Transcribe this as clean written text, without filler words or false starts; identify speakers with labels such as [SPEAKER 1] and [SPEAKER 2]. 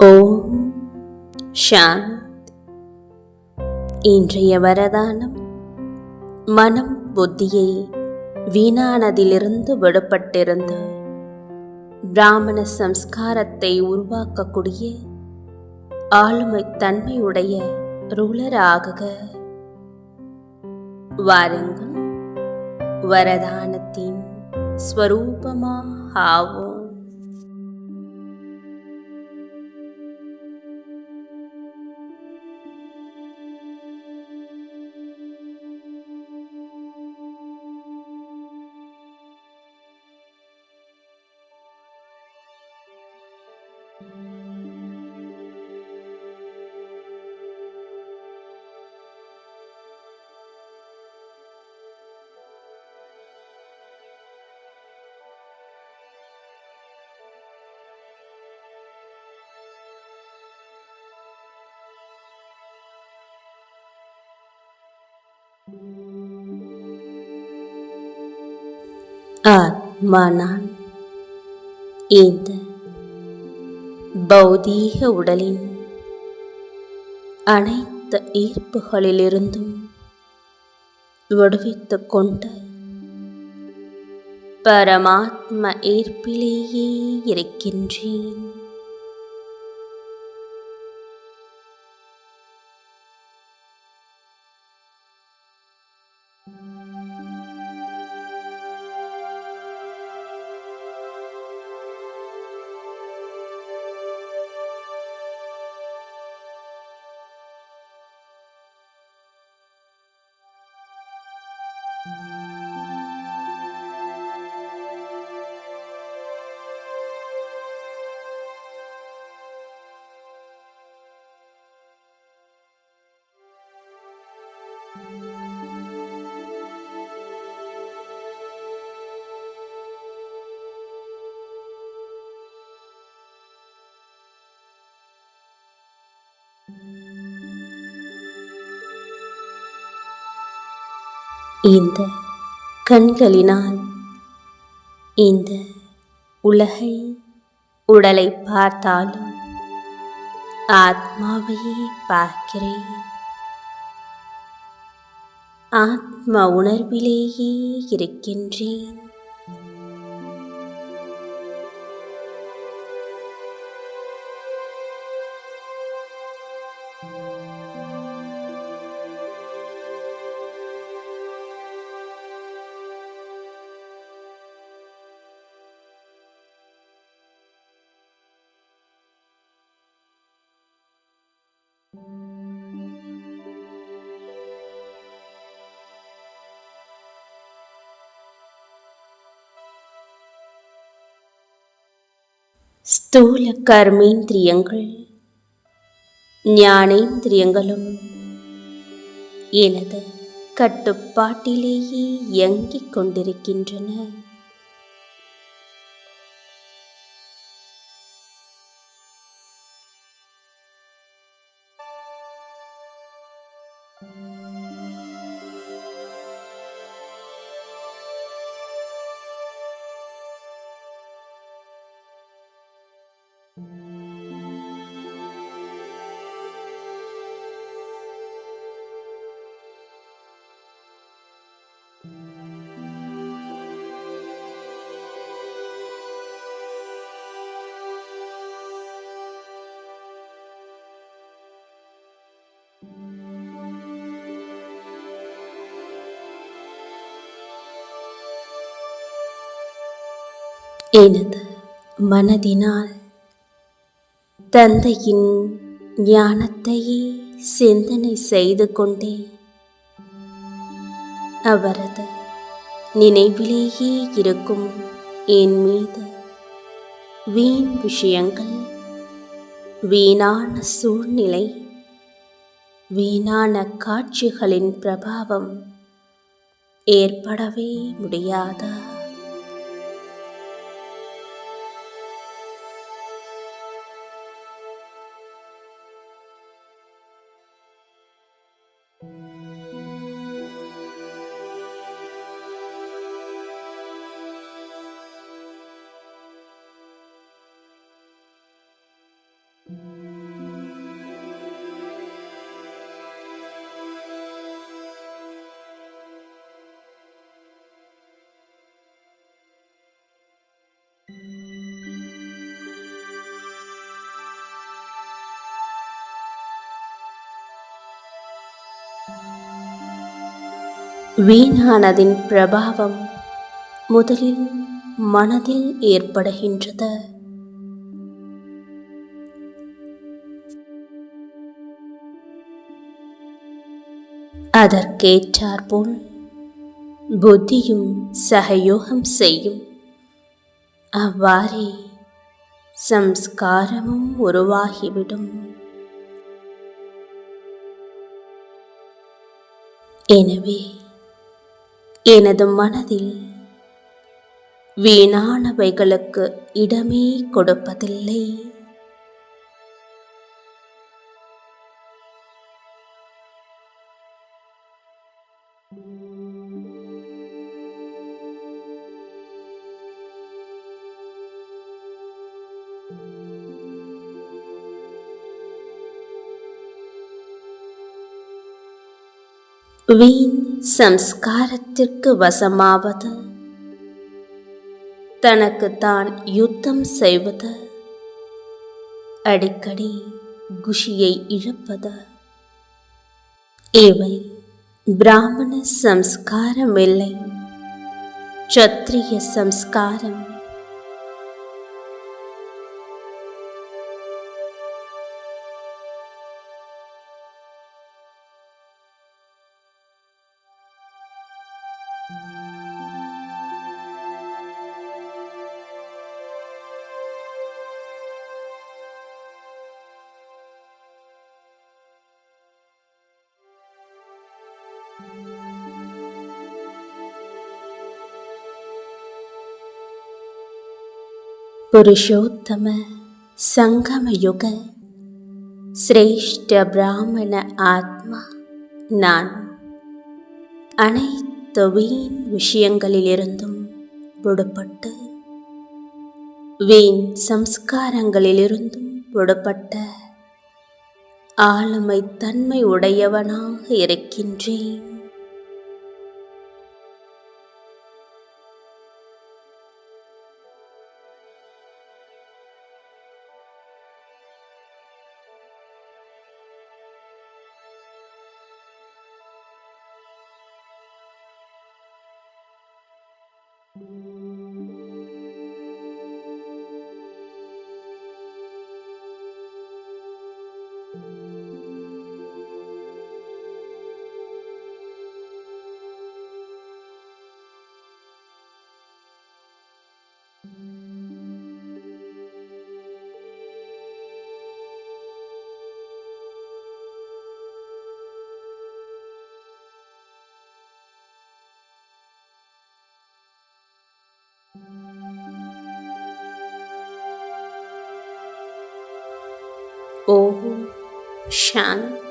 [SPEAKER 1] ஓம் சாந்த். இன்றைய வரதானம், மனம் புத்தியை வீணானதிலிருந்து விடுபட்டிருந்து பிராமண சம்ஸ்காரத்தை உருவாக்கக்கூடிய ஆளுமை தன்மையுடைய ரூலராகுக. வாருங்கள், வரதானத்தின் ஸ்வரூபமாவோம். ஆத்மா நான். இந்த பௌதீக உடலின் அனைத்து ஈர்ப்புகளிலிருந்தும் விடுவித்துக் கொண்டு பரமாத்ம ஈர்ப்பிலேயே இருக்கின்றேன். இந்த கண்களினால் இந்த உலகை, உடலை பார்த்தாலும் ஆத்மாவையே பார்க்கிறேன். ஆத்ம உணர்விலேயே இருக்கின்றேன். ஸ்தூல கர்மேந்திரியங்கள், ஞானேந்திரியங்களும் எனது கட்டுப்பாட்டிலேயே இயங்கிக் கொண்டிருக்கின்றன. எனது மனதினால் தந்தையின் ஞானத்தையே சிந்தனை செய்து கொண்டே அவரது நினைவிலேயே இருக்கும் என் மீது வீண் விஷயங்கள், வீணான சூழ்நிலை, வீணான காட்சிகளின் பிரபாவம் ஏற்படவே முடியாதா? வீணானதின் பிரபாவம் முதலில் மனதில் ஏற்படுகின்றது. அதற்கேற்றாற்போல் புத்தியும் சகயோகம் செய்யும். அவ்வாறே சம்ஸ்காரமும் உருவாகிவிடும். எனவே எனது மனதில் வீணானவைகளுக்கு இடமே கொடுப்பதில்லை. வீண் சம்ஸ்காரத்திற்கு வசமாவது, தனக்கு தான் யுத்தம் செய்வது, அடிக்கடி குஷியை இழப்பது, இவை பிராமண சம்ஸ்காரமில்லை, சத்திரிய சம்ஸ்காரம். புருஷோத்தம சங்கமயுக சிரேஷ்ட பிராமண ஆத்மா நான் அனைத்து வீண் விஷயங்களிலிருந்தும் விடுபட்டு, வீண் சம்ஸ்காரங்களிலிருந்தும் விடுபட்ட ஆளுமை தன்மை உடையவனாக இருக்கின்றேன். ஓம் சாந்தி.